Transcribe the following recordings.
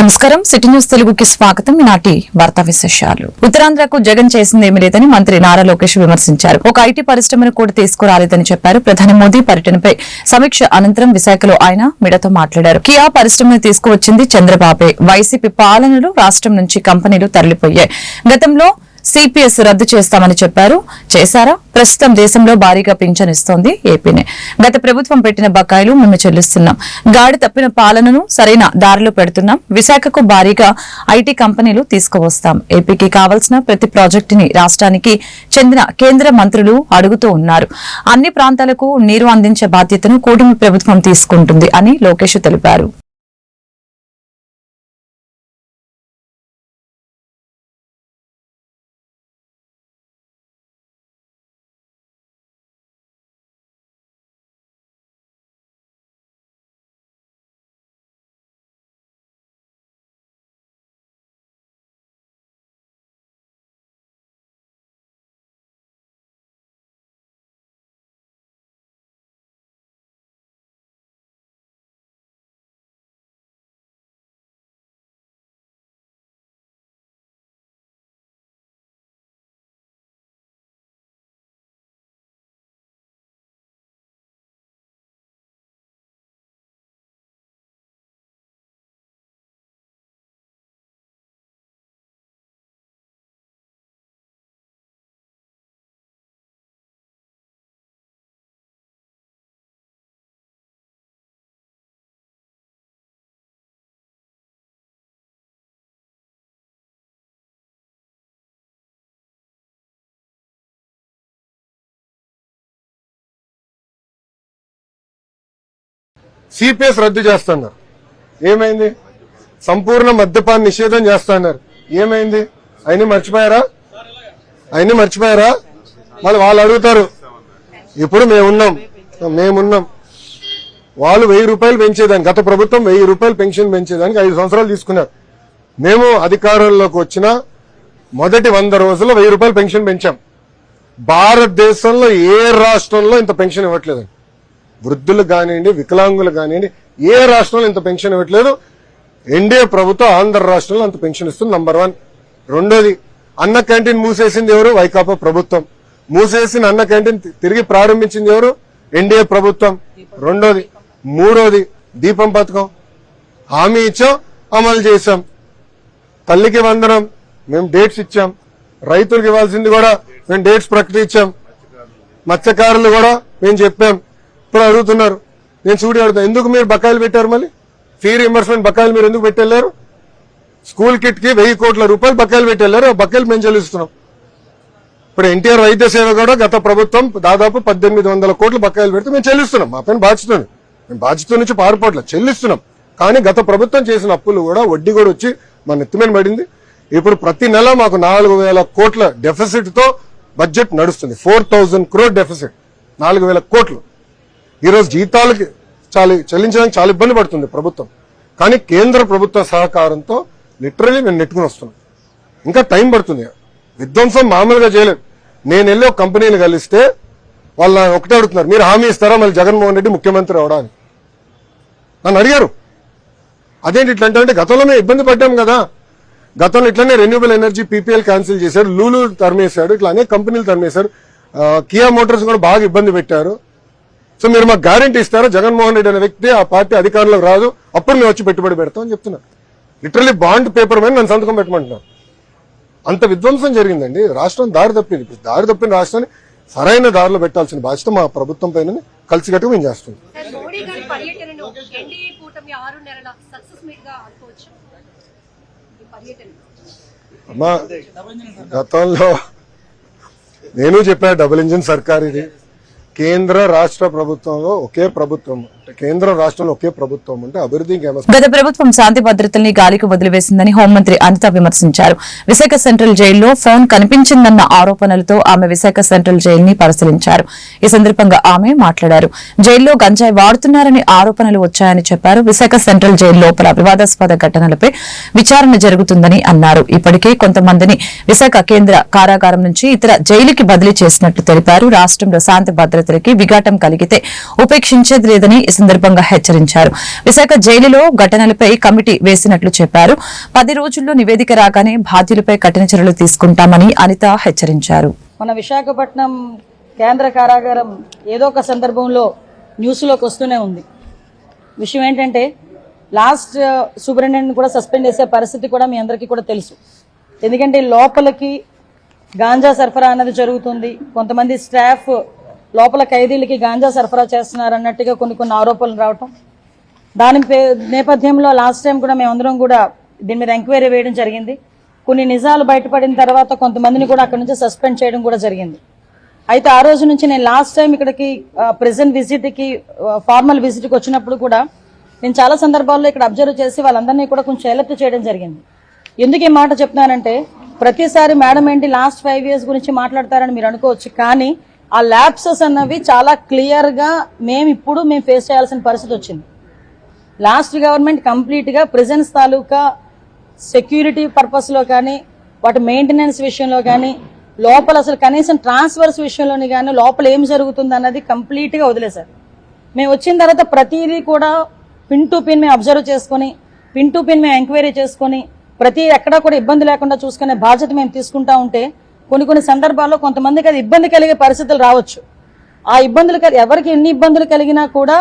నమస్కారం city news తెలుగుకి స్వాగతం. ఈనాటి వార్తా విశేషాలు. ఉత్తరాంధ్రకు జగన్ చేసిందేమీ లేదని మంత్రి నారా లోకేష్ విమర్శించారు. ఒక ఐటీ పరిశ్రమను కూడా తీసుకురాలేదని చెప్పారు. ప్రధాని మోదీ పర్యటనపై సమీక్ష అనంతరం విశాఖలో ఆయన మీడియాతో మాట్లాడారు. కియా పరిశ్రమను తీసుకువచ్చింది చంద్రబాబే. వైసీపీ పాలనలో రాష్ట్రం నుంచి కంపెనీలు తరలిపోయాయి. గతంలో సిపిఎస్ రద్దు చేస్తామని చెప్పారు. చేశారా? ప్రస్తుతం దేశంలో భారీగా పింఛన్ ఇస్తోంది ఏపీనే. గత ప్రభుత్వం పెట్టిన బకాయిలు మేము చెల్లిస్తున్నాం. గాడి తప్పిన పాలనను సరైన దారిలో పెడుతున్నాం. విశాఖకు భారీగా ఐటీ కంపెనీలు తీసుకువస్తాం. ఏపీకి కావాల్సిన ప్రతి ప్రాజెక్టుని రాష్ట్రానికి చెందిన కేంద్ర మంత్రులు అడుగుతూ ఉన్నారు. అన్ని ప్రాంతాలకు నీరు అందించే బాధ్యతను కూటమి ప్రభుత్వం తీసుకుంటుంది అని లోకేష్ తెలిపారు. సిపిఎస్ రద్దు చేస్తున్నారు. ఏమైంది? సంపూర్ణ మద్యపాన నిషేధం చేస్తున్నారు. ఏమైంది? అయినా మర్చిపోయారా? మళ్ళీ వాళ్ళు అడుగుతారు. ఇప్పుడు మేమున్నాం వాళ్ళు 1000 రూపాయలు పెంచేదానికి, గత ప్రభుత్వం 1000 రూపాయలు పెన్షన్ పెంచేదానికి 5 సంవత్సరాలు తీసుకున్నారు. మేము అధికారంలోకి వచ్చిన మొదటి 100 రోజుల్లో 1000 రూపాయలు పెన్షన్ పెంచాం. భారతదేశంలో ఏ రాష్ట్రంలో ఇంత పెన్షన్ ఇవ్వట్లేదండి. వృద్ధులు కానివ్వండి, వికలాంగులు కానివ్వండి, ఏ రాష్ట్రంలో ఇంత పెన్షన్ ఇవ్వట్లేదు. ఎన్డీఏ ప్రభుత్వం ఆంధ్ర రాష్ట్రంలో అంత పెన్షన్ ఇస్తుంది. నంబర్ 1. రెండోది, అన్న క్యాంటీన్ మూసేసింది ఎవరు? వైకాపా ప్రభుత్వం. మూసేసిన అన్న క్యాంటీన్ తిరిగి ప్రారంభించింది ఎవరు? ఎన్డీఏ ప్రభుత్వం. రెండోది. మూడోది, దీపం పథకం హామీ ఇచ్చాం, అమలు చేశాం. తల్లికి వందనం మేము డేట్స్ ఇచ్చాం. రైతులకు ఇవ్వాల్సింది కూడా మేము డేట్స్ ప్రకటించాం. మత్స్యకారులు కూడా మేము చెప్పాం. ఇప్పుడు అడుగుతున్నారు, నేను చూడి అడుగుతా, ఎందుకు మీరు బకాయిలు పెట్టారు? మళ్ళీ ఫీ రీయింబర్స్మెంట్ బకాయిలు మీరు ఎందుకు పెట్టెళ్లారు? స్కూల్ కిట్ కి 1000 కోట్ల రూపాయలు బకాయిలు పెట్టెళ్లారు. ఆ బకాయిలు మేము చెల్లిస్తున్నాం. ఇప్పుడు ఎన్టీఆర్ వైద్య సేవ కూడా గత ప్రభుత్వం దాదాపు 1800 కోట్ల బకాయిలు పెడితే మేము చెల్లిస్తున్నాం. మా పైన బాధ్యత, మేము బాధ్యత నుంచి పారిపోవట్లేదు, చెల్లిస్తున్నాం. కానీ గత ప్రభుత్వం చేసిన అప్పులు కూడా వడ్డీ కూడా వచ్చి మన నెత్తిమీద పడింది. ఇప్పుడు ప్రతి నెల మాకు 4000 కోట్ల డెఫిసిట్ తో బడ్జెట్ నడుస్తుంది. 4000 crore డెఫిసిట్, 4000 కోట్లు. ఈరోజు జీతాలకి చెల్లించడానికి చాలా ఇబ్బంది పడుతుంది ప్రభుత్వం. కానీ కేంద్ర ప్రభుత్వ సహకారంతో లిటరలీ మేము నెట్టుకుని వస్తున్నాం. ఇంకా టైం పడుతుంది. విధ్వంసం మామూలుగా చేయలేదు. నేను వెళ్ళి ఒక కంపెనీని కలిస్తే వాళ్ళు ఒకటే అడుగుతున్నారు, మీరు హామీ ఇస్తారా మళ్ళీ జగన్మోహన్ రెడ్డి ముఖ్యమంత్రి అవడానికి? నన్ను అడిగారు. అదేంటి ఇట్లా అంటే, గతంలో మేము ఇబ్బంది పడ్డాం కదా. గతంలో ఇట్లానే రెన్యూబుల్ ఎనర్జీ పీపీఎల్ క్యాన్సిల్ చేశారు, లూలు తరిమేశాడు, ఇట్లా అనేక కంపెనీలు తరిమేశారు. కియా మోటార్స్ కూడా బాగా ఇబ్బంది పెట్టారు. సో మీరు మాకు గ్యారంటీ ఇస్తారా జగన్మోహన్ రెడ్డి అనే వ్యక్తి ఆ పార్టీ అధికారంలోకి రాదు, అప్పుడు మేము వచ్చి పెట్టుబడి పెడతాం అని చెప్తున్నారు. లిటరలీ బాండ్ పేపర్ మీద నన్ను సంతకం పెట్టమంటున్నారు. అంత విధ్వంసం జరిగిందండి. రాష్ట్రం దారి తప్పింది. దారి తప్పిన రాష్ట్రాన్ని సరైన దారిలో పెట్టాల్సిన బాధ్యత మా ప్రభుత్వం పైన కలిసికట్టుగా మేము చేస్తున్నాం. అమ్మా, గతంలో నేను చెప్పా, డబుల్ ఇంజిన్ సర్కార్ ఇది. కేంద్ర రాష్ట్ర ప్రభుత్వంలో ఒకే ప్రభుత్వం, కేంద్ర రాష్ట్రంలో ఒకే ప్రభుత్వం అంటే అభివృద్ధికి. గత ప్రభుత్వం శాంతి భద్రతల్ని గాలికి వదిలివేసిందని హోంమంత్రి అనిత విమర్శించారు. విశాఖ సెంట్రల్ జైల్లో ఫోన్ కనిపించిందన్న ఆరోపణలతో ఆమె విశాఖ సెంట్రల్ జైలుని పరిశీలించారు. ఈ సందర్భంగా ఆమె మాట్లాడారు. జైల్లో గంజాయి వాడుతున్నారని ఆరోపణలు వచ్చాయని చెప్పారు. విశాఖ సెంట్రల్ జైలు లోపల వివాదాస్పద ఘటనలపై విచారణ జరుగుతుందని అన్నారు. ఇప్పటికే కొంతమందిని విశాఖ కేంద్ర కారాగారం నుంచి ఇతర జైలుకి బదిలీ చేసినట్లు తెలిపారు. రాష్ట్రంలో శాంతి భద్రత బాధితులకి విఘాటం కలిగితే ఉపేక్షించేది లేదని ఈ సందర్భంగా హెచ్చరించారు. విశాఖ జైలులో ఘటనలపై కమిటీ వేసినట్లు చెప్పారు. 10 రోజుల్లో నివేదిక రాగానే బాధ్యులపై కఠిన చర్యలు తీసుకుంటామని అనిత హెచ్చరించారు. మన విశాఖపట్నం కేంద్ర కారాగారం ఏదో ఒక సందర్భంలో న్యూస్లోకి వస్తూనే ఉంది. విషయం ఏంటంటే లాస్ట్ సూపరింటెండెంట్ కూడా సస్పెండ్ చేసే పరిస్థితి కూడా మీ అందరికీ కూడా తెలుసు. ఎందుకంటే లోపలికి గాంజా సరఫరా అన్నది జరుగుతుంది. కొంతమంది స్టాఫ్ లోపల ఖైదీలకి గాంజా సరఫరా చేస్తున్నారు అన్నట్టుగా కొన్ని ఆరోపణలు రావటం, దాని నేపథ్యంలో లాస్ట్ టైం కూడా మేమందరం కూడా దీని మీద ఎంక్వైరీ వేయడం జరిగింది. కొన్ని నిజాలు బయటపడిన తర్వాత కొంతమందిని కూడా అక్కడ నుంచి సస్పెండ్ చేయడం కూడా జరిగింది. అయితే ఆ రోజు నుంచి నేను లాస్ట్ టైం ఇక్కడికి ప్రెజెంట్ విజిట్కి ఫార్మల్ విజిట్కి వచ్చినప్పుడు కూడా నేను చాలా సందర్భాల్లో ఇక్కడ అబ్జర్వ్ చేసి వాళ్ళందరినీ కూడా కొంచెం ఎలర్ట్ చేయడం జరిగింది. ఎందుకు ఈ మాట చెప్తున్నానంటే ప్రతిసారి మేడం ఏంటి లాస్ట్ 5 years గురించి మాట్లాడతారని మీరు అనుకోవచ్చు, కానీ ఆ ల్యాప్సెస్ అన్నవి చాలా క్లియర్గా మేము ఫేస్ చేయాల్సిన పరిస్థితి వచ్చింది. లాస్ట్ గవర్నమెంట్ కంప్లీట్గా ప్రిజన్స్ తాలూకా సెక్యూరిటీ పర్పస్లో కానీ వాటి మెయింటెనెన్స్ విషయంలో కానీ లోపల అసలు కనీసం ట్రాన్స్ఫర్స్ విషయంలోని కానీ లోపల ఏం జరుగుతుంది అన్నది కంప్లీట్గా వదిలేశారు. మేము వచ్చిన తర్వాత ప్రతిదీ కూడా పిన్ టు పిన్ మేము అబ్జర్వ్ చేసుకొని పిన్ టు పిన్ మేము ఎంక్వైరీ చేసుకొని ప్రతి ఎక్కడా కూడా ఇబ్బంది లేకుండా చూసుకునే బాధ్యత మేము తీసుకుంటా ఉంటే కొన్ని సందర్భాల్లో కొంతమందికి అది ఇబ్బంది కలిగే పరిస్థితులు రావచ్చు. ఆ ఇబ్బందులు ఎవరికి ఎన్ని ఇబ్బందులు కలిగినా కూడా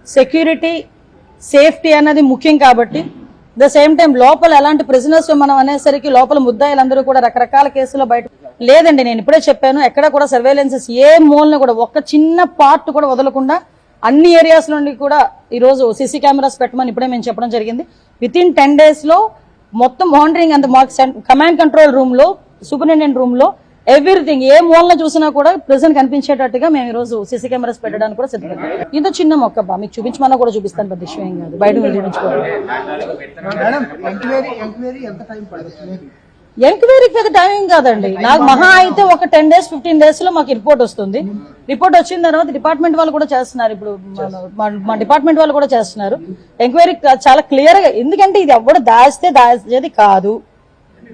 సెక్యూరిటీ సేఫ్టీ అన్నది ముఖ్యం. కాబట్టి ద సేమ్ టైం లోపల ఎలాంటి ప్రిజనర్స్ మనం అనేసరికి లోపల ముద్దాయిలందరూ కూడా రకరకాల కేసులో బయట లేదండి. నేను ఇప్పుడే చెప్పాను, ఎక్కడ కూడా సర్వేలెన్సెస్ ఏ మూలన కూడా ఒక్క చిన్న పార్ట్ కూడా వదలకుండా అన్ని ఏరియాస్ నుండి కూడా ఈరోజు సీసీ కెమెరాస్ పెట్టమని ఇప్పుడే మేము చెప్పడం జరిగింది. వితిన్ 10 days లో మొత్తం monitoring and command control room లో సూపరింటెండెంట్ రూమ్ లో ఎవ్రీథింగ్ ఏ మూలన చూసినా కూడా ప్రెజెంట్ కనిపించేటట్టుగా మేము ఈ రోజు సీసీ కెమెరాస్ పెట్టడానికి కూడా సిద్ధపడ్డాం. ఇంత చిన్న మొక్క మీకు చూపించమన్నా కూడా చూపిస్తాను, పెద్ద విషయం ఏం కాదు. బయట ఎంక్వైరీకి పెద్ద టైం కాదండి. నాకు మహా అయితే ఒక 10 days 15 days లో మాకు రిపోర్ట్ వస్తుంది. రిపోర్ట్ వచ్చిన తర్వాత డిపార్ట్మెంట్ వాళ్ళు కూడా చేస్తున్నారు. ఇప్పుడు మా డిపార్ట్మెంట్ వాళ్ళు కూడా చేస్తున్నారు ఎంక్వైరీ చాలా క్లియర్ గా. ఎందుకంటే ఇది ఎవడు దాచేది కాదు,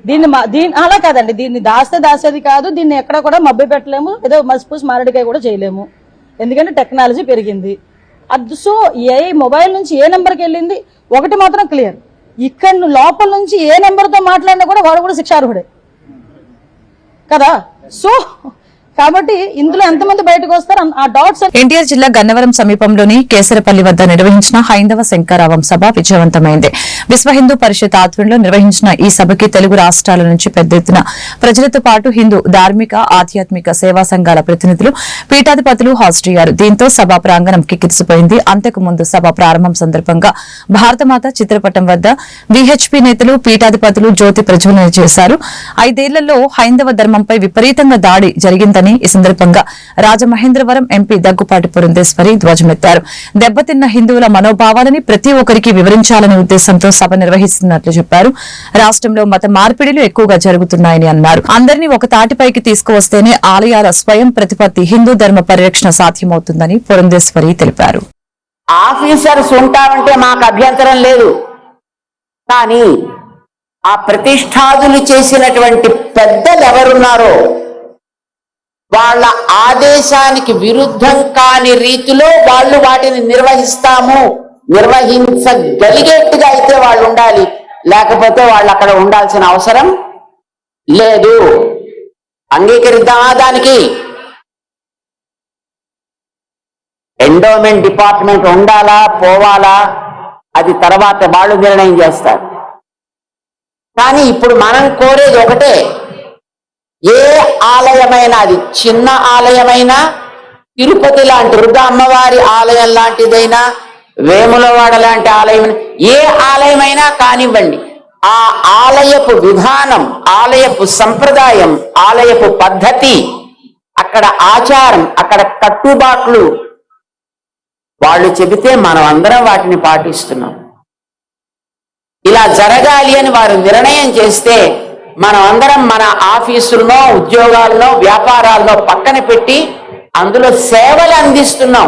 దీన్ని అలా కాదండి, దీన్ని దాచేది కాదు, దీన్ని ఎక్కడ కూడా మబ్బి పెట్టలేము, ఏదో మసిపూసి మారడికాయ కూడా చేయలేము. ఎందుకంటే టెక్నాలజీ పెరిగింది. అది సో ఏ మొబైల్ నుంచి ఏ నెంబర్కి వెళ్ళింది ఒకటి మాత్రం క్లియర్, ఇక్కడ లోపల నుంచి ఏ నెంబర్తో మాట్లాడినా కూడా వాడు కూడా శిక్షార్హుడే కదా. సో కాబట్టి ఇందులో ఎంతమంది బయటకు వస్తారు ఆ డాట్స్. ఎన్టీఆర్ జిల్లా గన్నవరం సమీపంలోని కేసరపల్లి వద్ద నిర్వహించిన హైందవ శంకరావం సభ విజయవంతమైంది. విశ్వ హిందూ పరిషత్ ఆధ్వర్యంలో నిర్వహించిన ఈ సభకి తెలుగు రాష్ట్రాల నుంచి పెద్ద ఎత్తున ప్రజలతో పాటు హిందూ ధార్మిక ఆధ్యాత్మిక సేవా సంఘాల ప్రతినిధులు పీఠాధిపతులు హాజరయ్యారు. దీంతో సభా ప్రాంగణం కిక్కిరిసిపోయింది. అంతకుముందు సభ ప్రారంభం సందర్భంగా భారతమాత చిత్రపటం వద్ద విహెచ్పీ నేతలు పీఠాధిపతులు జ్యోతి ప్రజ్వలన చేశారు. 5 ఏళ్లలో హైందవ ధర్మంపై విపరీతంగా దాడి జరిగిందని ఈ సందర్భంగా రాజమహేంద్రవరం ఎంపీ దగ్గుపాటి పురంధేశ్వరి ధ్వజమెత్తారు. దెబ్బతిన్న హిందువుల మనోభావాలని ప్రతి ఒక్కరికి వివరించాలనే ఉద్దేశంతో సభ నిర్వహిస్తున్నట్లు చెప్పారు. రాష్ట్రంలో మత మార్పిడిలు ఎక్కువగా జరుగుతున్నాయని అన్నారు. అందరినీ ఒక తాటిపైకి తీసుకువస్తేనే ఆలయాల స్వయం ప్రతిపత్తి హిందూ ధర్మ పరిరక్షణ సాధ్యమవుతుందని పురంధేశ్వరి తెలిపారు. ఆఫీసర్స్ ఉంటామంటే మాకు అభ్యంతరం లేదు, కానీ ఆ ప్రతిష్టాదులు చేసినటువంటి పెద్దలు ఎవరున్నారో వాళ్ళ ఆదేశానికి విరుద్ధం కాని రీతిలో వాళ్ళు వాటిని నిర్వహించగలిగేట్టుగా అయితే వాళ్ళు ఉండాలి, లేకపోతే వాళ్ళు అక్కడ ఉండాల్సిన అవసరం లేదు. అంగీకరిద్దామా దానికి? ఎండోమెంట్ డిపార్ట్మెంట్ ఉండాలా పోవాలా అది తర్వాత వాళ్ళు నిర్ణయం చేస్తారు. కానీ ఇప్పుడు మనం కోరేది ఒకటే, ఏ ఆలయమైనా, అది చిన్న ఆలయమైనా, తిరుపతి లాంటి దుర్గా అమ్మవారి ఆలయం లాంటిదైనా, వేములవాడ లాంటి ఆలయం, ఏ ఆలయమైనా కానివ్వండి, ఆ ఆలయపు విధానం, ఆలయపు సంప్రదాయం, ఆలయపు పద్ధతి, అక్కడ ఆచారం, అక్కడ కట్టుబాట్లు వాళ్ళు చెబితే మనం అందరం వాటిని పాటిస్తున్నాం. ఇలా జరగాలి అని వారు నిర్ణయం చేస్తే మనం అందరం మన ఆఫీసుల్లో, ఉద్యోగాల్లో, వ్యాపారాల్లో పక్కన పెట్టి అందులో సేవలు అందిస్తున్నాం.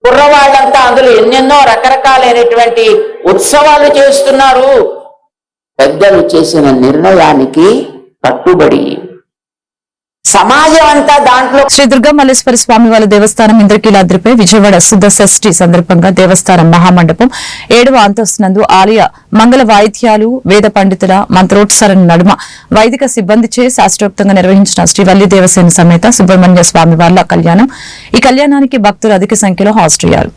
కుర్రవాళ్ళంతా అందులో ఎన్నెన్నో రకరకాలైనటువంటి ఉత్సవాలు చేస్తున్నారు. పెద్దలు చేసిన నిర్ణయానికి కట్టుబడి సమాజం అంతా దాంట్లో శ్రీ దుర్గా మల్లేశ్వర స్వామి వారి దేవస్థానం ఇంద్రకీలాద్రిపై విజయవాడ శుద్ధ షష్ఠి సందర్భంగా దేవస్థానం మహామండపం 7వ అంతస్తునందు ఆలయ మంగళ వాయిద్యాలు వేద పండితుల మంత్రోత్సరణ నడుమ వైదిక సిబ్బందిచే శాస్త్రోక్తంగా నిర్వహించిన శ్రీవల్లి దేవసేన సమేత సుబ్రహ్మణ్య స్వామి వార్ల కళ్యాణం. ఈ కళ్యాణానికి భక్తులు అధిక సంఖ్యలో హాజరయ్యారు.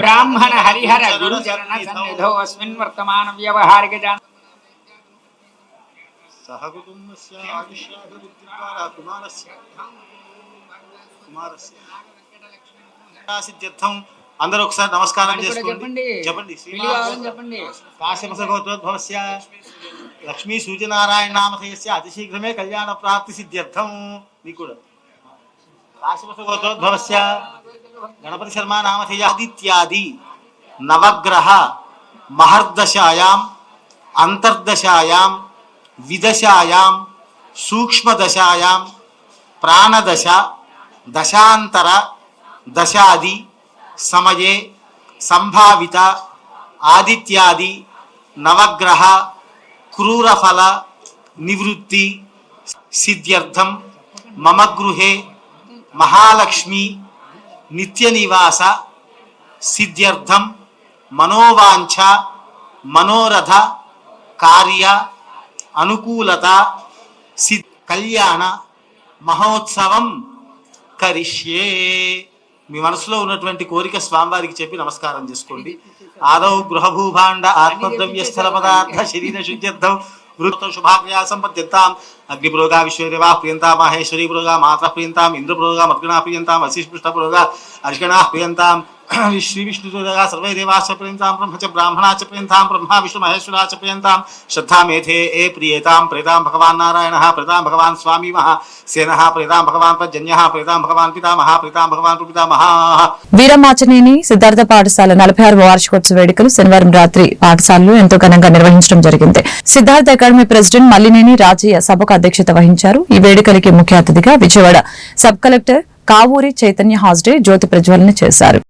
బ్రాహ్మణ హరిహర గురుచరణ సన్నిధో అస్మిన్ వర్తమాన వ్యవహారిక సహకుటుంబస్య ఆయుష్యాభివృద్ధిద్వారా కుమారస్య సిద్ధ్యర్థం అందరూ ఒకసారి నమస్కారం చేసుకోండి. చెప్పండి. కాశ్యపసగోత్రోద్భవస్య లక్ష్మీ సూర్యనారాయణ నామధేయస్య అతిశీఘ్రమే కళ్యాణ ప్రాప్తి సిద్ధ్యర్థం. మీకు కూడా కాశ్యపసగోత్రోద్భవస్య గణపతి శర్మ నామధేయ ఆదిత్యాది నవగ్రహ మహర్దశాయాం అంతర్దశాయాం విదశాయాం సూక్ష్మదశాయాం ప్రాణదశ దశాంతర దశాది సమయే సంభావిత ఆదిత్యాది నవగ్రహ క్రూరఫల నివృత్తి సిద్ధ్యర్థం మమ గృహే మహాలక్ష్మి నిత్యనివాస సిద్ధ్యర్థం మనోవాంఛ మనోరథ కార్య అనుకూలత కళ్యాణ మహోత్సవం కరిష్యే. మీ మనసులో ఉన్నటువంటి కోరిక స్వామివారికి చెప్పి నమస్కారం చేసుకోండి. ఆదౌ గృహభూభాండ ఆత్మద్రవ్య స్థల పదార్థ శరీర శుద్ధ్యర్థం వృత్త శుభాక్రియా సంపద్యంతాం అగ్నిపురోగా విశ్వదేవా ప్రియంతా మాహేశ్వరీ పురోగా మాత ప్రియంతాం ఇంద్రపురోగా మద్గణా ప్రియంతాం వశిష్ఠ పురోగా అర్షణా ప్రియంతాం శ్రీ విష్ణుగా సర్వే దేవాశ్చ ప్రియంతాం బ్రహ్మచ బ్రాహ్మణాచ ప్రియంతాం బ్రహ్మ విష్ణు మహేశ్వరాచ ప్రియంతాం శ్రద్ధా మేధే ఏ ప్రియేతాం ప్రేతాం భగవాన్ నారాయణః ప్రేతాం భగవాన్ స్వామి మహాసేనః ప్రేతాం భగవాన్ పర్జన్యః ప్రేతాం భగవాన్ పితామహ ప్రేతాం భగవాన్ పితామహః. వీరమాచనేని సిద్ధార్థ పాఠశాల 46వ వార్షికోత్సవ వేడుకలు శనివారం రాత్రి పాఠశాలలో ఎంతో ఘనంగా నిర్వహించడం జరిగింది. సిద్ధార్థ అకాడమీ ప్రెసిడెంట్ మల్లినేని రాజయ్య సభకు అధ్యక్షత వహించారు. ఈ వేడుకలకి ముఖ్య అతిథిగా విజయవాడ సబ్ కలెక్టర్ కావూరి చైతన్య హాజరై జ్యోతి ప్రజ్వలన చేశారు.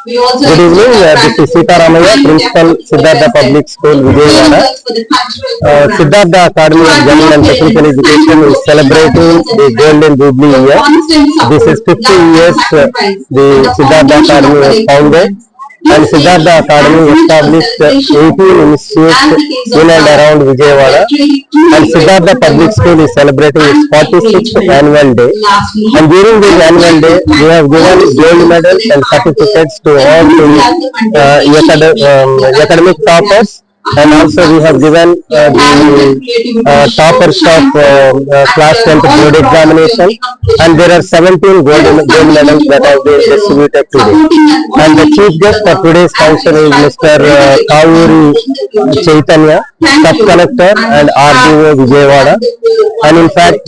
Good evening. This is Sitaramaya, Principal, Siddhartha Public School, Vijayawada. Siddhartha Academy of General and Technical Education is celebrating the Golden Jubilee year. This is 50 years the Siddhartha Academy was founded, and Siddhartha Academy established 18 institutes in and around Vijayawada. And Siddhartha Public School is celebrating its 46th annual day. And during this annual day, we have given gold medals and certificates to all the academic toppers and also we have given the toppers of class 10th board examination, and there are 17 gold medals that have been distributed today. And the chief guest for today's function is Mr. Kavuri Chaitanya, sub-collector and RDO Vijayawada. And in fact,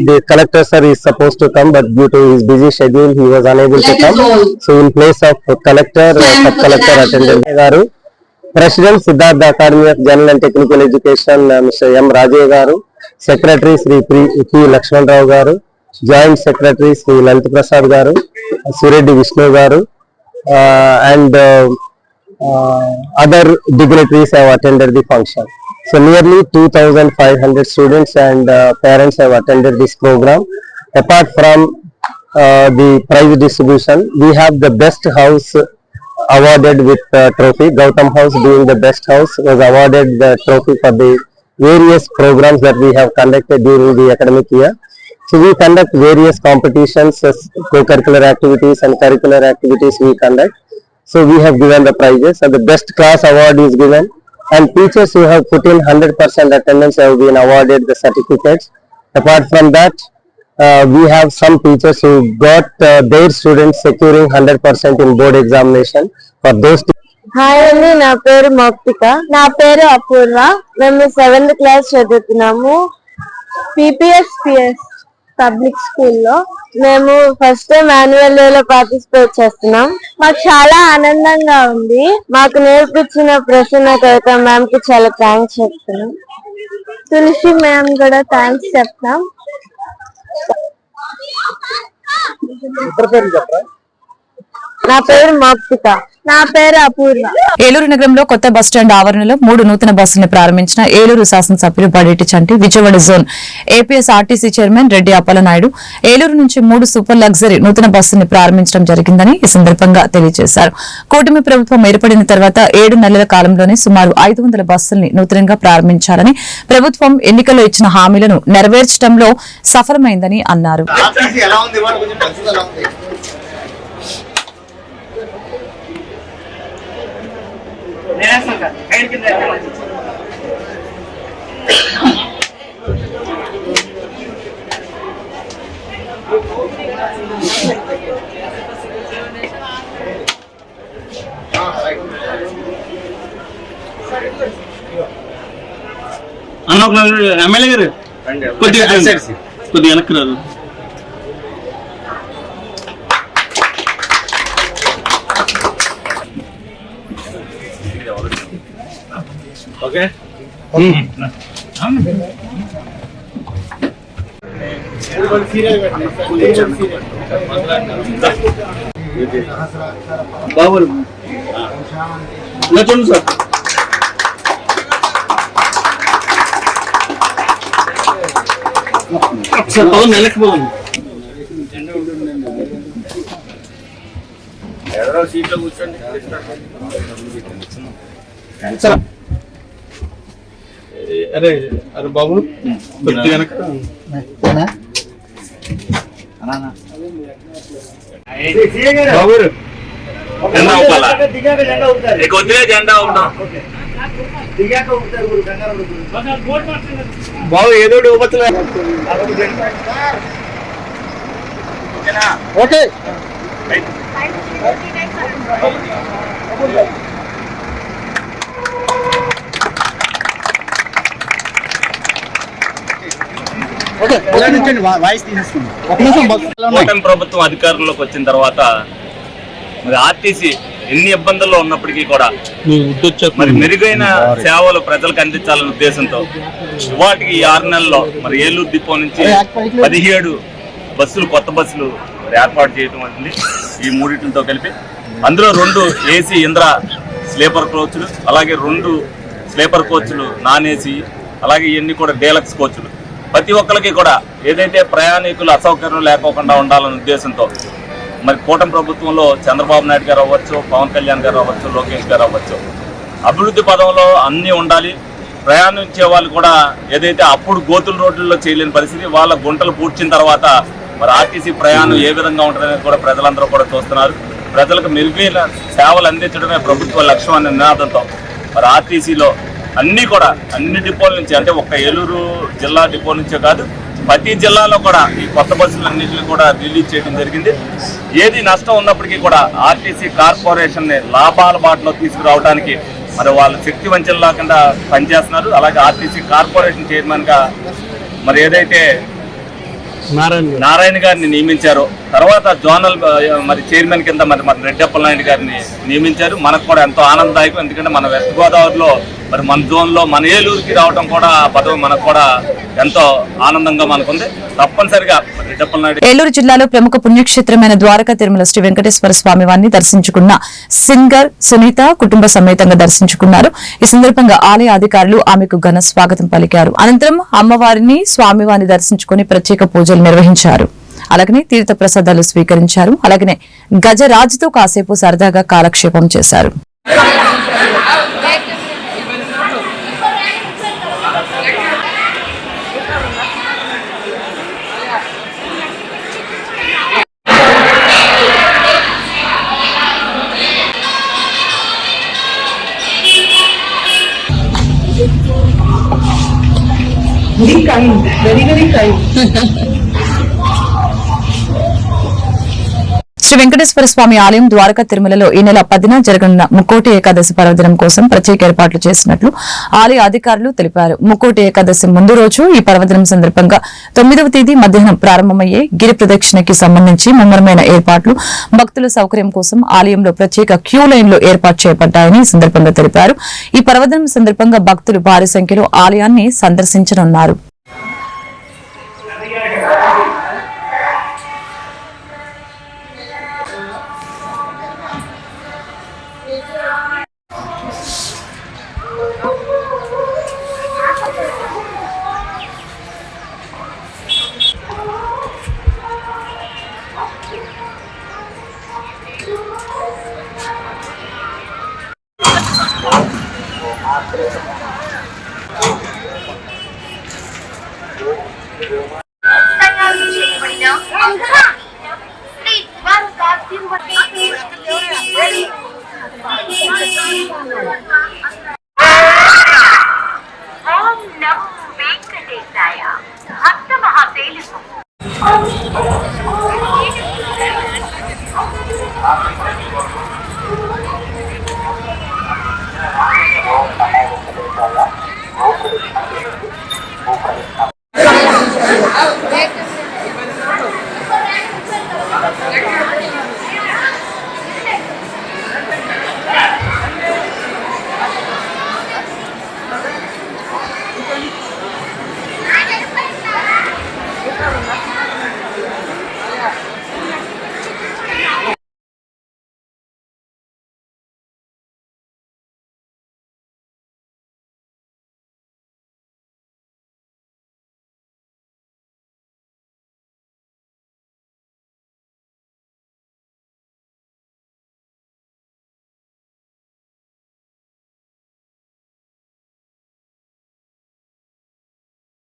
the collector sir is supposed to come, but due to his busy schedule, he was unable to come. So in place of collector, sub-collector attended garu. President Siddhartha Academy of General and Technical Education, Mr. M. Rajay garu. Secretary Sri P. Lakshman Rao garu. Joint Secretary Sri Lalit Prasad garu. Sureddy Vishnu garu. And other dignitaries have attended the function. So nearly 2,500 students and parents have attended this program. Apart from the prize distribution, we have the best house awarded with trophy. Gautam House, being the best house, was awarded the trophy for the various programs that we have conducted during the academic year. So we conduct various competitions, co-curricular activities and curricular activities we conduct. So we have given the prizes, and the best class award is given, and teachers who have put in 100% attendance have been awarded the certificates. Apart from that, we have some teachers who got their students securing 100% in board examination. For those hi అండి, నా పేరు మౌక్తిక. నా పేరు అపూర్వ. మేము 7th class చదువుతున్నాము పిపిఎస్పిఎస్ public స్కూల్లో. మేము first time annual day లో పార్టిసిపేట్ చేస్తున్నాం. మాకు చాలా ఆనందంగా ఉంది. మాకు నేర్పించిన ప్రసన్న కవిత మ్యామ్ కి చాలా థ్యాంక్స్ చెప్తున్నాం. తులసి మ్యామ్ కూడా థ్యాంక్స్ చెప్తాం. నా పేరు మౌక్తిక. నా పేరు అపూర్వ. ఏలూరు నగరంలో కొత్త బస్టాండ్ ఆవరణలో 3 నూతన బస్సులను ప్రారంభించిన ఏలూరు శాసనసభ్యులు Badeti Chanti, Vijayawada zone APS RTC chairman Reddy Appalanaidu Eluru నుంచి 3 సూపర్ లగ్జరీ నూతన బస్సులను ప్రారంభించడం జరిగిందని ఈ సందర్భంగా తెలియజేశారు. కూటమి ప్రభుత్వం ఏర్పడిన తర్వాత 7 నెలల కాలంలోనే సుమారు 500 బస్సుల్ని నూతనంగా ప్రారంభించాలని, ప్రభుత్వం ఎన్నికల్లో ఇచ్చిన హామీలను నెరవేర్చడంలో సఫలమైందని అన్నారు. ఎమ్మెల్యే గారు కొద్దిగా వెనక్కి రాదు. ఓకే బాబు చూడండి సార్. సార్ పవన్ నెలకి పోవాలి. సీట్లో కూర్చోండి. అరే అరే బాబు వెనక బాబు ఏదో ఓకే. కూటమి ప్రభుత్వం అధికారంలోకి వచ్చిన తర్వాత మరి ఆర్టీసీ ఎన్ని ఇబ్బందుల్లో ఉన్నప్పటికీ కూడా మరి మెరుగైన సేవలు ప్రజలకు అందించాలనే ఉద్దేశంతో వాటికి ఈ 6 నెలల్లో మరి ఏలూరు డిపో నుంచి 17 బస్సులు, కొత్త బస్సులు ఏర్పాటు చేయడం అనేది ఈ మూడింటితో కలిపి. అందులో 2 ఏసీ ఇంద్ర స్లీపర్ కోచ్లు, అలాగే 2 స్లీపర్ కోచ్లు నాన్ ఏసీ, అలాగే ఇవన్నీ కూడా డీలక్స్ కోచ్లు. ప్రతి ఒక్కరికి కూడా ఏదైతే ప్రయాణికులు అసౌకర్యం లేకోకుండా ఉండాలనే ఉద్దేశంతో మరి కూటమి ప్రభుత్వంలో చంద్రబాబు నాయుడు గారు అవ్వచ్చు, పవన్ కళ్యాణ్ గారు అవ్వచ్చు, లోకేష్ గారు అవ్వచ్చు, అభివృద్ధి పదంలో అన్నీ ఉండాలి. ప్రయాణించే వాళ్ళు కూడా ఏదైతే అప్పుడు గోతుల రోడ్లలో చేయలేని పరిస్థితి, వాళ్ళ గుంటలు పూడ్చిన తర్వాత మరి ఆర్టీసీ ప్రయాణం ఏ విధంగా ఉంటుందనేది కూడా ప్రజలందరూ కూడా చూస్తున్నారు. ప్రజలకు మెరుగైన సేవలు అందించడమే ప్రభుత్వ లక్ష్యం అనే నినాదంతో మరి ఆర్టీసీలో అన్నీ కూడా అన్ని డిపోల నుంచి, అంటే ఒక్క ఏలూరు జిల్లా డిపో నుంచే కాదు, ప్రతి జిల్లాలో కూడా ఈ కొత్త బస్సులన్నింటినీ కూడా రిలీజ్ చేయడం జరిగింది. ఏది నష్టం ఉన్నప్పటికీ కూడా ఆర్టీసీ కార్పొరేషన్ని లాభాల బాటలో తీసుకురావడానికి మరి వాళ్ళు శక్తి వంచన లేకుండా పనిచేస్తున్నారు. అలాగే ఆర్టీసీ కార్పొరేషన్ చైర్మన్గా మరి ఏదైతే నారాయణ గారిని నియమించారో, తర్వాత జోనల్ మరి చైర్మన్ కింద మరి రెడ్డప్పల నాయుడు గారిని నియమించారు. మనకు కూడా ఎంతో ఆనందదాయకం. ఎందుకంటే మన వెస్ట్ గోదావరిలో మరి మన జోన్లో మన ఏలూరుకి రావడం కూడా ఆ పదవి మనకు కూడా ఎంతో ఆనందంగా మనకుంది. తప్పనిసరిగా రెడ్డప్పల నాయుడు. ఏలూరు జిల్లాలో ప్రముఖ పుణ్యక్షేత్రమైన ద్వారకా తిరుమల శ్రీ వెంకటేశ్వర స్వామి వారిని దర్శించుకున్న సింగర్ సునీత కుటుంబ సమేతంగా దర్శించుకున్నారు. ఈ సందర్భంగా ఆలయ అధికారులు ఆమెకు ఘన స్వాగతం పలికారు. అనంతరం అమ్మవారిని స్వామివారిని దర్శించుకుని ప్రత్యేక పూజలు నిర్వహించారు. అలాగనే తీర్థ ప్రసాదాలు స్వీకరించారు. అలాగనే గజరాజుతో కాసేపు సరదాగా కాలక్షేపం చేశారు. Very kind, very kind. Shri Venkateswara స్వామి ఆలయం ద్వారకా తిరుమలలో ఈ నెల 10న జరగనున్న ముక్కోటి ఏకాదశి పర్వదినం కోసం ప్రత్యేక ఏర్పాట్లు చేసినట్లు ఆలయ అధికారులు తెలిపారు. ముక్కోటి ఏకాదశి ముందు రోజు ఈ పర్వదినం సందర్భంగా 9వ తేదీ మధ్యాహ్నం ప్రారంభమయ్యే గిరి ప్రదక్షిణకి సంబంధించి ముమ్మరమైన ఏర్పాట్లు, భక్తుల సౌకర్యం కోసం ఆలయంలో ప్రత్యేక క్యూ లైన్లు ఏర్పాటు చేయబడ్డాయని ఈ సందర్భంగా తెలిపారు. ఈ పర్వదినం సందర్భంగా భక్తులు భారీ సంఖ్యలో ఆలయాన్ని సందర్శించనున్నారు.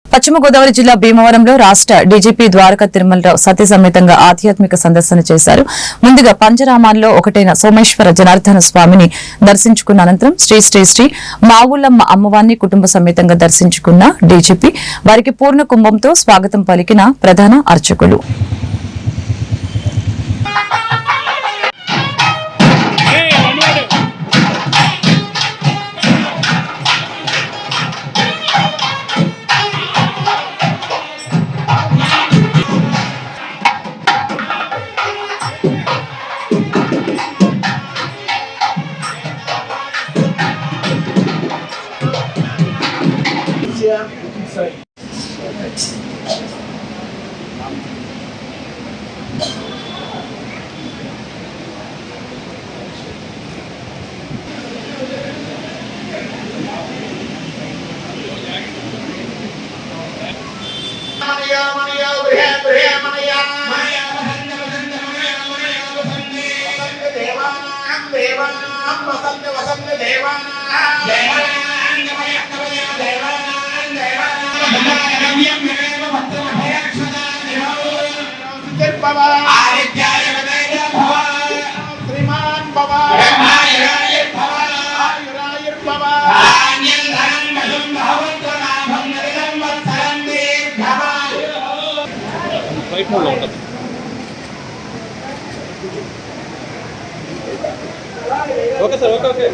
పశ్చిమ గోదావరి జిల్లా భీమవరంలో రాష్ట్ర డీజీపీ ద్వారకా తిరుమలరావు సతీ సమేతంగా ఆధ్యాత్మిక సందర్శన చేశారు. ముందుగా పంచరామాల్లో ఒకటైన సోమేశ్వర జనార్దన స్వామిని దర్శించుకున్న అనంతరం శ్రీ శ్రీ శ్రీ మావులమ్మ అమ్మవారిని కుటుంబ సమేతంగా దర్శించుకున్న డీజీపీ వారికి పూర్ణ కుంభంతో స్వాగతం పలికిన ప్రధాన అర్చకులు. श्रीमान రైట్ మోడ్లో ఉంటుంది. Okay sir, okay okay.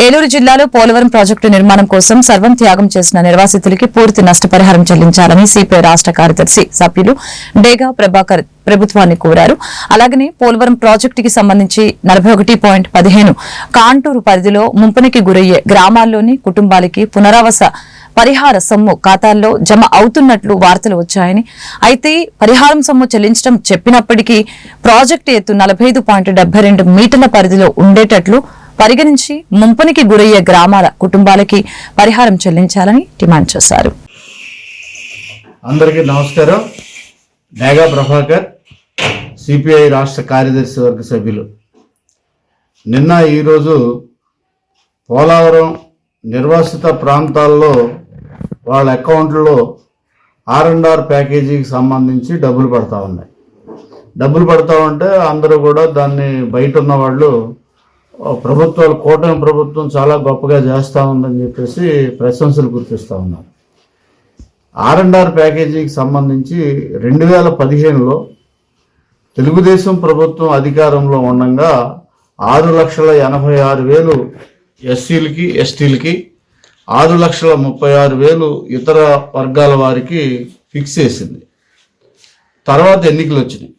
Eluru జిల్లాలో పోలవరం ప్రాజెక్టు నిర్మాణం కోసం సర్వం త్యాగం చేసిన నిర్వాసితులకి పూర్తి నష్టపరిహారం చెల్లించాలని సిపిఐ రాష్ట్ర కార్యదర్శి సభ్యులు డేగా ప్రభాకర్ ప్రభుత్వాన్ని కోరారు. అలాగనే పోలవరం ప్రాజెక్టుకి సంబంధించి 41.15 కాంటూరు పరిధిలో ముంపునికి గురయ్యే గ్రామాల్లోని కుటుంబాలకి పునరావాస పరిహార సొమ్ము ఖాతాల్లో జమ అవుతున్నట్లు వార్తలు వచ్చాయని, అయితే పరిహారం సొమ్ము చెల్లించడం చెప్పినప్పటికీ ప్రాజెక్టు ఎత్తు 45.72 మీటర్ల పరిధిలో ఉండేటట్లు పరిగణించి ముంపునికి గురయ్యే గ్రామాల కుటుంబాలకి పరిహారం చెల్లించాలని డిమాండ్ చేశారు. అందరికీ నమస్కారం. డేగా ప్రభాకర్, సిపిఐ రాష్ట్ర కార్యదర్శి వర్గ సభ్యులు. నిన్న ఈరోజు పోలవరం నిర్వాసిత ప్రాంతాల్లో వాళ్ళ అకౌంట్లో R&R ప్యాకేజీకి సంబంధించి డబ్బులు పడతా ఉన్నాయి. డబ్బులు పడతా ఉంటే అందరూ కూడా దాన్ని బయట ఉన్న వాళ్ళు ప్రభుత్వాలు, కూటమి ప్రభుత్వం చాలా గొప్పగా చేస్తూ ఉందని చెప్పేసి ప్రశంసలు గుర్తిస్తూ ఉన్నారు. R&R ప్యాకేజీకి సంబంధించి 2015లో తెలుగుదేశం ప్రభుత్వం అధికారంలో ఉండగా 6,86,000 ఎస్సీలకి, ఎస్టీలకి, 6,36,000 ఇతర వర్గాల వారికి ఫిక్స్ చేసింది. తర్వాత ఎన్నికలు వచ్చినాయి.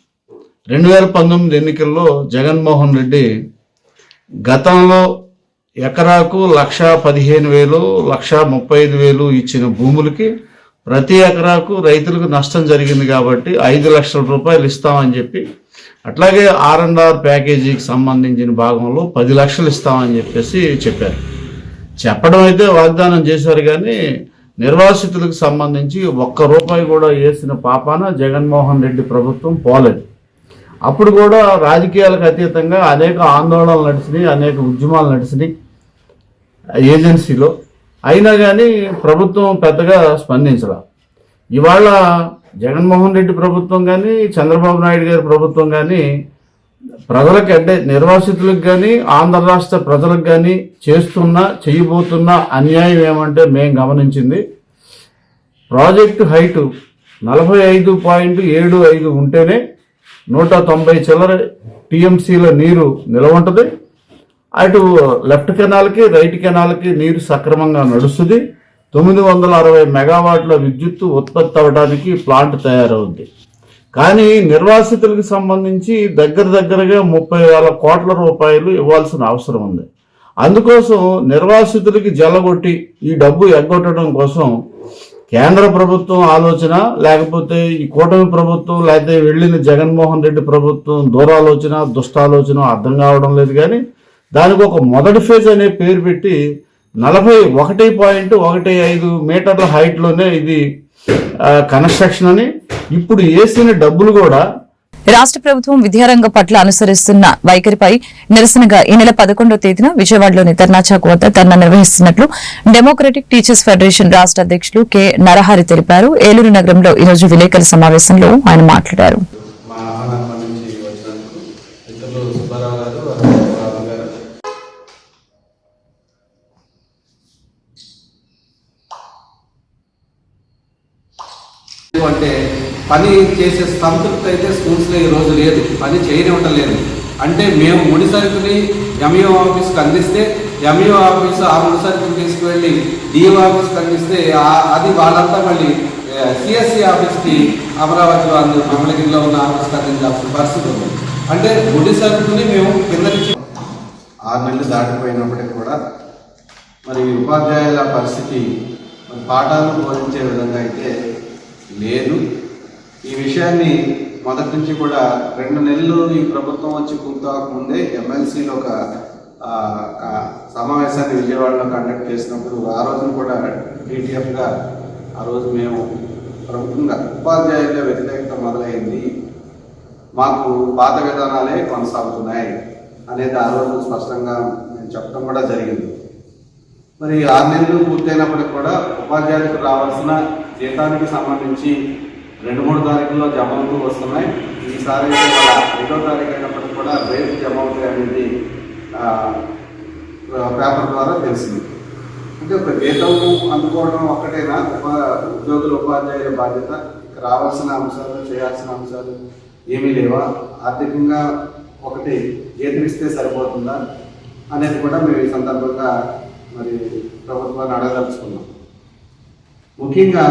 2019 ఎన్నికల్లో జగన్మోహన్ రెడ్డి గతంలో ఎకరాకు 1,15,000, 1,35,000 ఇచ్చిన భూములకి ప్రతి ఎకరాకు రైతులకు నష్టం జరిగింది కాబట్టి 5 లక్షల రూపాయలు ఇస్తామని చెప్పి, అట్లాగే R&R ప్యాకేజీకి సంబంధించిన భాగంలో 10 లక్షలు ఇస్తామని చెప్పేసి చెప్పారు. చెప్పడం అయితే వాగ్దానం చేశారు, కానీ నిర్వాసితులకు సంబంధించి ₹1 కూడా వేసిన పాపాన జగన్మోహన్ రెడ్డి ప్రభుత్వం పోలేదు. అప్పుడు కూడా రాజకీయాలకు అతీతంగా అనేక ఆందోళనలు నడిచినాయి, అనేక ఉద్యమాలు నడిచినాయి ఏజెన్సీలో. అయినా కానీ ప్రభుత్వం పెద్దగా స్పందించరా. ఇవాళ జగన్మోహన్ రెడ్డి ప్రభుత్వం కానీ, చంద్రబాబు నాయుడు గారి ప్రభుత్వం కానీ ప్రజలకు, అంటే నిర్వాసితులకు కానీ, ఆంధ్ర రాష్ట్ర ప్రజలకు కానీ చేయబోతున్న అన్యాయం ఏమంటే మేము గమనించింది, ప్రాజెక్టు హైటు 45.75 ఉంటేనే 190 చిల్లర టీఎంసీల నీరు నిలవ ఉంటుంది. అటు లెఫ్ట్ కెనాల్కి, రైట్ కెనాల్కి నీరు సక్రమంగా నడుస్తుంది. 960 మెగావాట్ల విద్యుత్తు ఉత్పత్తి అవ్వడానికి ప్లాంట్ తయారవుద్ది. కానీ నిర్వాసితులకు సంబంధించి దగ్గరగా 30,000 కోట్ల రూపాయలు ఇవ్వాల్సిన అవసరం ఉంది. అందుకోసం నిర్వాసితులకి జల్లగొట్టి ఈ డబ్బు ఎగ్గొట్టడం కోసం కేంద్ర ప్రభుత్వం ఆలోచన, లేకపోతే ఈ కూటమి ప్రభుత్వం, లేకపోతే వెళ్ళిన జగన్మోహన్ రెడ్డి ప్రభుత్వం దూరాలోచన, దుష్టాలోచన అర్థం కావడం లేదు. కానీ దానికి ఒక మొదటి ఫేజ్ అనే పేరు పెట్టి 41.15 మీటర్ల హైట్లోనే ఇది కన్స్ట్రక్షన్ అని ఇప్పుడు వేసిన డబ్బులు కూడా. రాష్ట్ర ప్రభుత్వం విద్యారంగం పట్ల అనుసరిస్తున్న వైఖరిపై నిరసనగా ఈ నెల 11వ తేదీన విజయవాడలోని ధర్నా చౌక్ వద్ద ధర్నా నిర్వహిస్తున్నట్లు డెమోక్రటిక్ టీచర్స్ ఫెడరేషన్ రాష్ట్ర అధ్యక్షులు కె నరహరి తెలిపారు. ఏలూరు నగరంలో ఈరోజు విలేకరుల సమావేశంలో ఆయన మాట్లాడారు. అంటే పని చేసే సంతృప్తి అయితే స్కూల్స్లో ఈరోజు లేదు, పని చేయనివ్వటం లేదు. అంటే మేము ముడి సరుకుని ఎంఈఓ ఆఫీస్కి అందిస్తే ఎంఈఓ ఆఫీస్ ఆ ముడి సరుకుని తీసుకువెళ్ళి డిఓ ఆఫీస్కి అందిస్తే అది వాళ్ళంతా మళ్ళీ సిఎస్సి ఆఫీస్కి అమరావతిలో మంగళగిరిలో ఉన్న ఆఫీస్కి అందించాల్సిన పరిస్థితి ఉంది. అంటే ముడి సరుకుని మేము కింద నుంచి 6 నెలలు దాటిపోయినప్పటికీ కూడా మరి ఉపాధ్యాయుల పరిస్థితి పాఠాలను బోధించే విధంగా అయితే లేదు. ఈ విషయాన్ని మొదటి నుంచి కూడా 2 నెలలు ఈ ప్రభుత్వం వచ్చి పూర్తవక ముందే ఎమ్మెల్సీలో ఒక సమావేశాన్ని విజయవాడలో కండక్ట్ చేసినప్పుడు ఆ రోజున కూడా DTFగా ఆ రోజు మేము ప్రభుత్వంగా ఉపాధ్యాయుల వ్యతిరేకత మొదలైంది, మాకు పాత విధానాలే కొనసాగుతున్నాయి అనేది ఆ రోజు స్పష్టంగా నేను చెప్పడం కూడా జరిగింది. మరి 6 నెలలు పూర్తయినప్పటికి కూడా ఉపాధ్యాయులకు రావాల్సిన జీతానికి సంబంధించి 2-3 తారీఖుల్లో జమ అవుతూ వస్తున్నాయి. ఈసారి 5వ తారీఖు అయినప్పటికీ కూడా రేపు జమ అవుతాయి అనేది పేపర్ ద్వారా తెలిసింది. అంటే ఒక జీతం అందుకోవడం ఒక్కటేనా ఉద్యోగుల ఉపాధ్యాయుల బాధ్యత? రావాల్సిన అంశాలు, చేయాల్సిన అంశాలు ఏమీ లేవా? ఆర్థికంగా ఒకటి జీతం ఇస్తే సరిపోతుందా అనేది కూడా మేము ఈ సందర్భంగా మరి ప్రభుత్వాన్ని అడగదలుచుకున్నాం. ముఖ్యంగా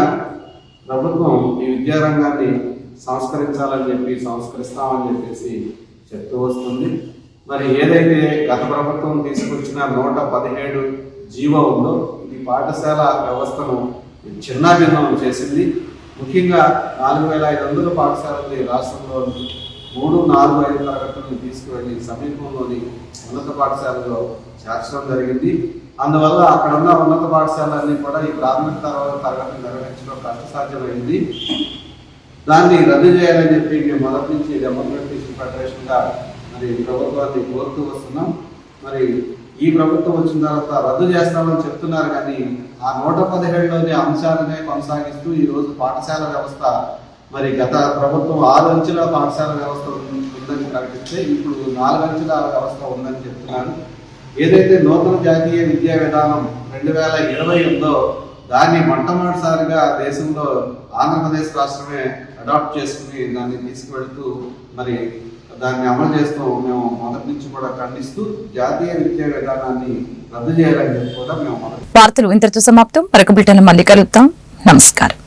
ప్రభుత్వం ఈ విద్యారంగాన్ని సంస్కరించాలని చెప్పి సంస్కరిస్తామని చెప్పేసి చెప్తూ వస్తుంది. మరి ఏదైతే గత ప్రభుత్వం తీసుకొచ్చిన 117 జీవో ఉందో ఇది పాఠశాల వ్యవస్థను చిన్నాభిన్నం చేసింది. ముఖ్యంగా 4500 పాఠశాలని రాష్ట్రంలో 3, 4, 5 తరగతులను తీసుకువెళ్ళి సమీపంలోని ఉన్నత పాఠశాలలో చేర్చడం జరిగింది. అందువల్ల అక్కడ ఉన్న ఉన్నత పాఠశాలన్నీ కూడా ఈ ప్రాథమిక తరగతులు నిర్వహించడం కష్టసాధ్యమైంది. దాన్ని రద్దు చేయాలని చెప్పి మేము మొదటి నుంచి డెమోక్రటిక్ ఫెడరేషన్గా మరి ప్రభుత్వాన్ని కోరుతూ వస్తున్నాం. మరి ఈ ప్రభుత్వం వచ్చిన తర్వాత రద్దు చేస్తామని చెప్తున్నారు, కానీ ఆ 117లోని అంశాలనే కొనసాగిస్తూ ఈరోజు పాఠశాల వ్యవస్థ మరి గత ప్రభుత్వం 6 అంచెల పాఠశాల వ్యవస్థ ఉందని ప్రకటిస్తే ఇప్పుడు 4 అంచెల వ్యవస్థ ఉందని చెప్తున్నారు. ఏదైతే నూతన జాతీయ విద్యా విధానం 2020 ఉందో దాన్ని మొట్టమొదటిసారిగా దేశంలో ఆంధ్రప్రదేశ్ రాష్ట్రమే అడాప్ట్ చేసుకుని దాన్ని తీసుకువెళ్తూ మరి దాన్ని అమలు చేస్తూ మేము మొదటి నుంచి కూడా ఖండిస్తూ జాతీయ విద్యా విధానాన్ని రద్దు చేయాలని చెప్పి కూడా మేము వార్తలు ఇంతటితో సమాప్తం. మరొక బిల్టన్ మళ్ళీ కలుద్దాం. నమస్కారం.